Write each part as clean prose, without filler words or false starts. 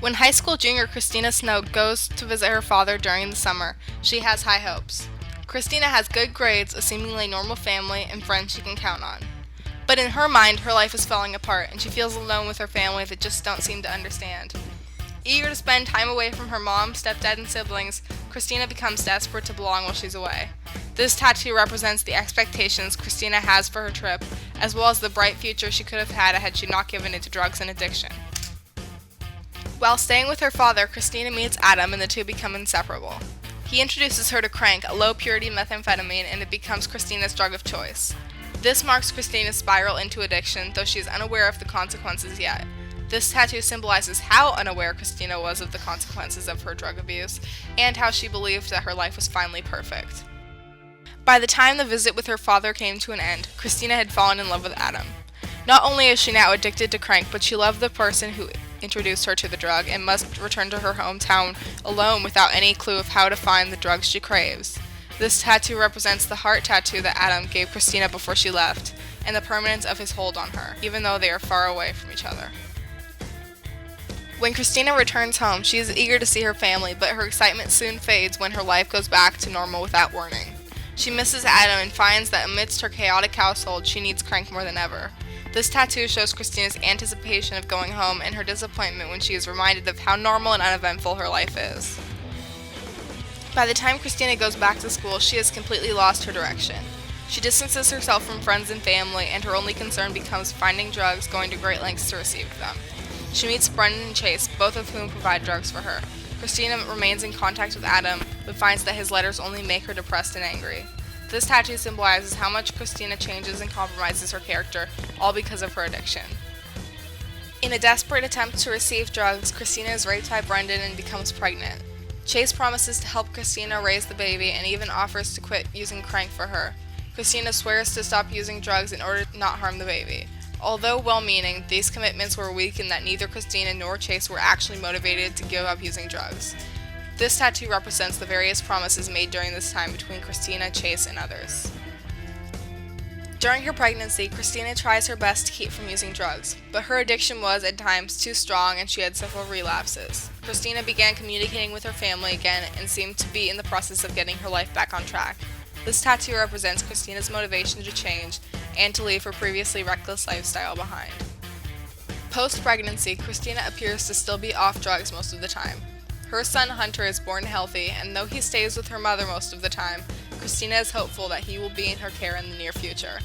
When high school junior Christina Snow goes to visit her father during the summer, she has high hopes. Christina has good grades, a seemingly normal family, and friends she can count on. But in her mind, her life is falling apart, and she feels alone with her family that just don't seem to understand. Eager to spend time away from her mom, stepdad, and siblings, Christina becomes desperate to belong while she's away. This tattoo represents the expectations Christina has for her trip, as well as the bright future she could have had she not given into drugs and addiction. While staying with her father, Christina meets Adam and the two become inseparable. He introduces her to crank, a low-purity methamphetamine, and it becomes Christina's drug of choice. This marks Christina's spiral into addiction, though she is unaware of the consequences yet. This tattoo symbolizes how unaware Christina was of the consequences of her drug abuse, and how she believed that her life was finally perfect. By the time the visit with her father came to an end, Christina had fallen in love with Adam. Not only is she now addicted to crank, but she loved the person who introduced her to the drug and must return to her hometown alone without any clue of how to find the drugs she craves. This tattoo represents the heart tattoo that Adam gave Christina before she left, and the permanence of his hold on her, even though they are far away from each other. When Christina returns home, she is eager to see her family, but her excitement soon fades when her life goes back to normal without warning. She misses Adam and finds that amidst her chaotic household, she needs crank more than ever. This tattoo shows Christina's anticipation of going home and her disappointment when she is reminded of how normal and uneventful her life is. By the time Christina goes back to school, she has completely lost her direction. She distances herself from friends and family, and her only concern becomes finding drugs, going to great lengths to receive them. She meets Brendan and Chase, both of whom provide drugs for her. Christina remains in contact with Adam, but finds that his letters only make her depressed and angry. This tattoo symbolizes how much Christina changes and compromises her character, all because of her addiction. In a desperate attempt to receive drugs, Christina is raped by Brendan and becomes pregnant. Chase promises to help Christina raise the baby and even offers to quit using crank for her. Christina swears to stop using drugs in order to not harm the baby. Although well-meaning, these commitments were weak in that neither Christina nor Chase were actually motivated to give up using drugs. This tattoo represents the various promises made during this time between Christina, Chase, and others. During her pregnancy, Christina tries her best to keep from using drugs, but her addiction was at times too strong and she had several relapses. Christina began communicating with her family again and seemed to be in the process of getting her life back on track. This tattoo represents Christina's motivation to change and to leave her previously reckless lifestyle behind. Post-pregnancy, Christina appears to still be off drugs most of the time. Her son Hunter is born healthy, and though he stays with her mother most of the time, Christina is hopeful that he will be in her care in the near future.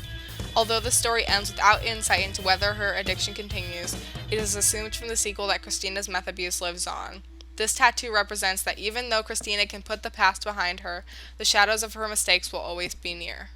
Although the story ends without insight into whether her addiction continues, it is assumed from the sequel that Christina's meth abuse lives on. This tattoo represents that even though Christina can put the past behind her, the shadows of her mistakes will always be near.